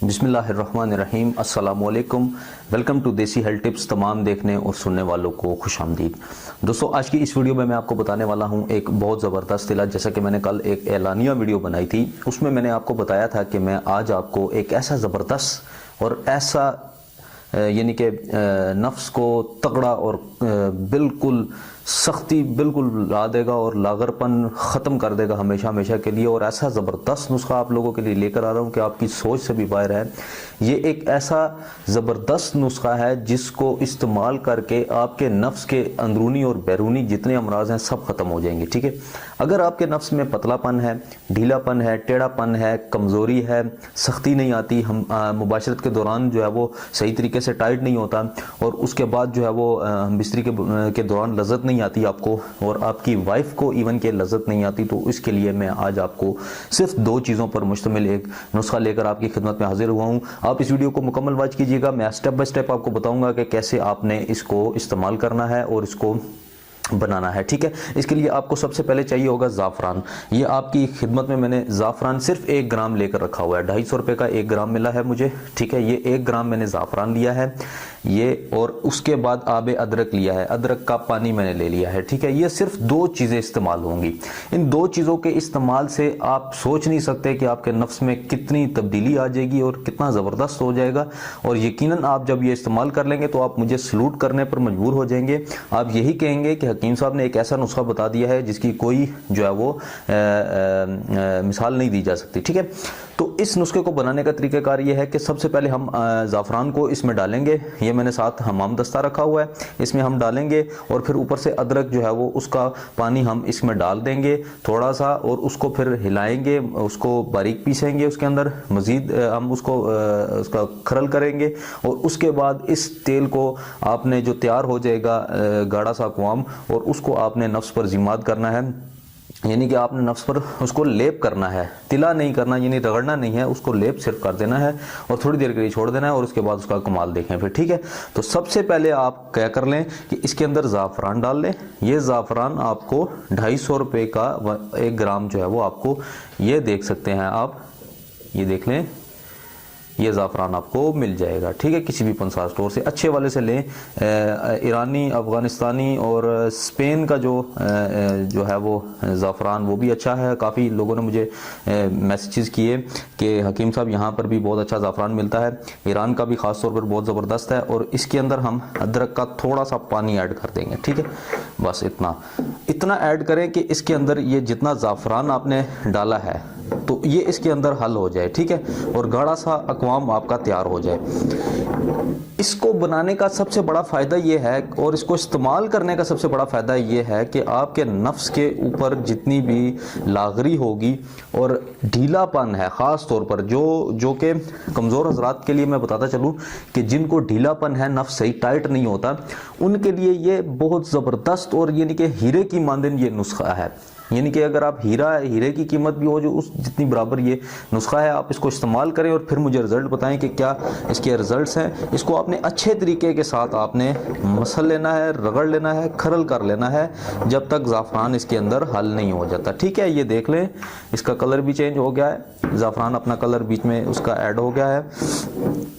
बिस्मिल्लाहिर्रहमानिर्रहीम, अस्सलामुअलैकुम। Welcome to देसी हेल्थ टिप्स। तमाम देखने और सुनने वालों को खुशामदीद। दोस्तों, आज की इस वीडियो में मैं आपको बताने वाला हूं एक बहुत ज़बरदस्त इलाज। जैसा कि मैंने कल एक एलानिया वीडियो बनाई थी, उसमें मैंने आपको बताया था कि मैं आज आपको एक ऐसा ज़बरदस्त और ऐसा यानी कि नफ्स को तगड़ा और बिल्कुल सख्ती बिल्कुल ला देगा और लागरपन ख़त्म कर देगा हमेशा हमेशा के लिए। और ऐसा ज़बरदस्त नुस्खा आप लोगों के लिए लेकर आ रहा हूँ कि आपकी सोच से भी बाहर है। ये एक ऐसा ज़बरदस्त नुस्खा है जिसको इस्तेमाल करके आपके नफ्स के अंदरूनी और बैरूनी जितने अमराज हैं सब ख़त्म हो जाएंगे। ठीक है, अगर आपके नफ्स में पतलापन है, ढीलापन है, टेढ़ापन है, कमज़ोरी है, सख्ती नहीं आती, हम मुबाशरत के दौरान जो है वो सही तरीके से टाइट नहीं होता, और उसके बाद जो है वो बिस्तरी के दौरान लज़्ज़त नहीं आती आपको, और आपकी वाइफ को इवन के लज़्ज़त नहीं आती, तो इसके लिए मैं आज आपको सिर्फ 2 चीज़ों पर मुश्तमिल एक नुस्खा लेकर आपकी खिदमत में हाजिर हुआ हूँ। आप इस वीडियो को मुकम्मल वॉच कीजिएगा। मैं स्टेप बाय स्टेप आपको बताऊंगा कि कैसे आपने इसको इस्तेमाल करना है और इसको बनाना है। ठीक है, इसके लिए आपको सबसे पहले चाहिए होगा ज़ाफ़रान। ये आपकी खिदमत में मैंने ज़ाफ़रान सिर्फ 1 ग्राम लेकर रखा हुआ है। 250 रुपये का 1 ग्राम मिला है मुझे। ठीक है, ये 1 ग्राम मैंने ज़ाफ़रान लिया है ये, और उसके बाद आबे अदरक लिया है, अदरक का पानी मैंने ले लिया है। ठीक है, ये सिर्फ 2 चीज़ें इस्तेमाल होंगी। इन 2 चीज़ों के इस्तेमाल से आप सोच नहीं सकते कि आपके नफ्स में कितनी तब्दीली आ जाएगी और कितना ज़बरदस्त हो जाएगा। और यकीनन आप जब ये इस्तेमाल कर लेंगे तो आप मुझे सलूट करने पर मजबूर हो जाएंगे। आप यही कहेंगे कि हकीम साहब ने एक ऐसा नुस्खा बता दिया है जिसकी कोई जो है वो मिसाल नहीं दी जा सकती। ठीक है, तो इस नुस्खे को बनाने का तरीक़ाकार ये है कि सबसे पहले हम ज़ाफ़रान को इसमें डालेंगे। ये मैंने साथ हमाम दस्ता रखा हुआ है, इसमें हम डालेंगे, और फिर ऊपर से अदरक जो है वो उसका पानी हम इसमें डाल देंगे थोड़ा सा, और उसको फिर हिलाएंगे, उसको बारीक पीसेंगे, उसके अंदर मज़ीद हम उसको उसका खरल करेंगे, और उसके बाद इस तेल को आपने जो तैयार हो जाएगा गाढ़ा सा अक़वाम, और उसको आपने नफ्स पर ज़िमाद करना है। यानी कि आपने नफ्स पर उसको लेप करना है, तिला नहीं करना, यानी रगड़ना नहीं है, उसको लेप सिर्फ कर देना है और थोड़ी देर के लिए छोड़ देना है, और उसके बाद उसका कमाल देखें फिर। ठीक है, तो सबसे पहले आप क्या कर लें कि इसके अंदर ज़ाफ़रान डाल लें। ये ज़ाफ़रान आपको 250 रुपये का 1 ग्राम जो है वो आपको, ये देख सकते हैं आप, ये देख लें, ये ज़ाफ़रान आपको मिल जाएगा। ठीक है, किसी भी पंसार स्टोर से अच्छे वाले से लें। ईरानी, अफ़गानिस्तानी और स्पेन का जो है वो ज़ाफ़रान वो भी अच्छा है। काफ़ी लोगों ने मुझे मैसेजेस किए कि हकीम साहब यहाँ पर भी बहुत अच्छा ज़ाफ़रान मिलता है। ईरान का भी ख़ास तौर पर बहुत ज़बरदस्त है। और इसके अंदर हम अदरक का थोड़ा सा पानी ऐड कर देंगे। ठीक है, बस इतना ऐड करें कि इसके अंदर ये जितना ज़ाफ़रान आपने डाला है तो ये इसके अंदर हल हो जाए। ठीक है, और गाढ़ा सा अक़वाम आपका तैयार हो जाए। इसको बनाने का सबसे बड़ा फ़ायदा ये है, और इसको इस्तेमाल करने का सबसे बड़ा फ़ायदा ये है कि आपके नफ्स के ऊपर जितनी भी लागरी होगी और ढीलापन है, ख़ास तौर पर जो कि कमज़ोर हज़रात के लिए मैं बताता चलूँ कि जिनको ढीलापन है, नफ्स सही टाइट नहीं होता, उनके लिए ये बहुत ज़बरदस्त और यानी कि हीरे की मानदन ये नुस्खा है। यानी कि अगर आप हीरे की कीमत भी हो जो उस जितनी बराबर ये नुस्खा है, आप इसको इस्तेमाल करें और फिर मुझे रिज़ल्ट बताएं कि क्या इसके रिज़ल्ट्स हैं। इसको आपने अच्छे तरीके के साथ आपने मसल लेना है, रगड़ लेना है, खरल कर लेना है जब तक ज़ाफ़रान इसके अंदर हल नहीं हो जाता। ठीक है, ये देख लें, इसका कलर भी चेंज हो गया है, ज़ाफ़रान अपना कलर बीच में उसका ऐड हो गया है।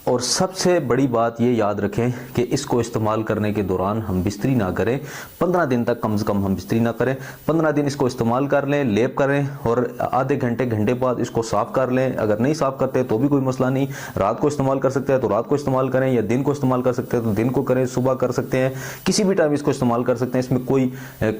और सबसे बड़ी बात ये याद रखें कि इसको इस्तेमाल करने के दौरान हम बिस्तरी ना करें। 15 दिन तक कम से कम हम बिस्तरी ना करें। 15 दिन इसको इस्तेमाल कर लें, लेप करें, और आधे घंटे बाद इसको साफ़ कर लें। अगर नहीं साफ़ करते तो भी कोई मसला नहीं, रात को इस्तेमाल कर सकते हैं तो रात को इस्तेमाल करें, या दिन को इस्तेमाल कर सकते हैं तो दिन को करें, सुबह कर सकते हैं, किसी भी टाइम इसको इस्तेमाल कर सकते हैं। इसमें कोई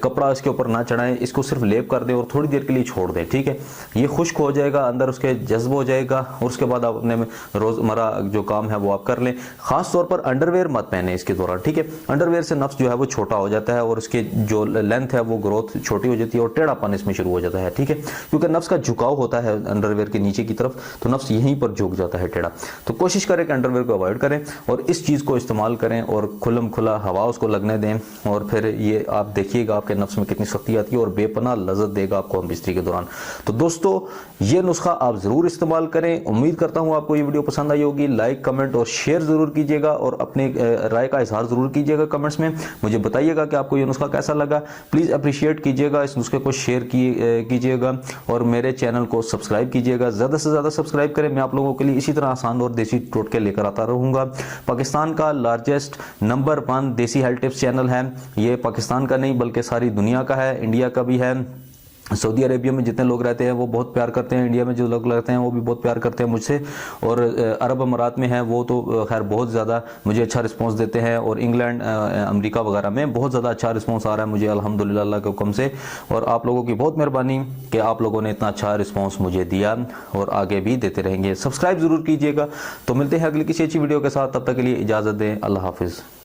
कपड़ा इसके ऊपर ना चढ़ाएं, इसको सिर्फ लेप कर दें और थोड़ी देर के लिए छोड़ दें। ठीक है, ये खुश्क हो जाएगा, अंदर उसके जज्ब हो जाएगा, और उसके बाद आप अपने रोज़मर्रा जो काम है वो आप कर लें। खास तौर पर अंडरवेयर मत पहने इसके दौरान। ठीक है, अंडरवेयर से नफ्स जो है वो छोटा हो जाता है और उसके जो लेंथ है वो ग्रोथ छोटी हो जाती है और टेढ़ापन इसमें शुरू हो जाता है। ठीक है, क्योंकि नफ्स का झुकाव होता है अंडरवेयर के नीचे की तरफ, तो नफ्स यहीं पर झुक जाता है टेढ़ा। तो कोशिश करें कि अंडरवेयर को अवॉइड करें और इस चीज़ को इस्तेमाल करें और खुलम खुला हवा उसको लगने दें, और फिर ये आप देखिएगा आपके नफ्स में कितनी सख्ती आती है और बेपनाह लज़्ज़त देगा आपको हम बिस्तरी के दौरान। तो दोस्तों, ये नुस्खा आप ज़रूर इस्तेमाल करें। उम्मीद करता हूँ आपको ये वीडियो पसंद आई होगी। लाइक लाइक कमेंट और शेयर ज़रूर कीजिएगा और अपने राय का इजहार ज़रूर कीजिएगा कमेंट्स में। मुझे बताइएगा कि आपको ये नुस्खा कैसा लगा। प्लीज़ अप्रिशिएट कीजिएगा, इस नुस्खे को शेयर कीजिएगा और मेरे चैनल को सब्सक्राइब कीजिएगा। ज़्यादा से ज़्यादा सब्सक्राइब करें, मैं आप लोगों के लिए इसी तरह आसान और देसी टोटके लेकर आता रहूँगा। पाकिस्तान का लार्जेस्ट नंबर 1 देसी हेल्थ टिप्स चैनल है ये, पाकिस्तान का नहीं बल्कि सारी दुनिया का है, इंडिया का भी है। सऊदी अरेबिया में जितने लोग रहते हैं वो बहुत प्यार करते हैं, इंडिया में जो लोग रहते हैं वो भी बहुत प्यार करते हैं मुझसे, और अरब अमारात में है वो तो खैर बहुत ज़्यादा मुझे अच्छा रिस्पांस देते हैं, और इंग्लैंड अमेरिका वगैरह में बहुत ज़्यादा अच्छा रिस्पांस आ रहा है मुझे अल्हम्दुलिल्लाह अल्लाह के हुक्म से। और आप लोगों की बहुत मेहरबानी कि आप लोगों ने इतना अच्छा रिस्पॉन्स मुझे दिया और आगे भी देते रहेंगे। सब्सक्राइब ज़रूर कीजिएगा। तो मिलते हैं अगली किसी अच्छी वीडियो के साथ, तब तक के लिए इजाज़त दें। अल्लाह हाफिज़।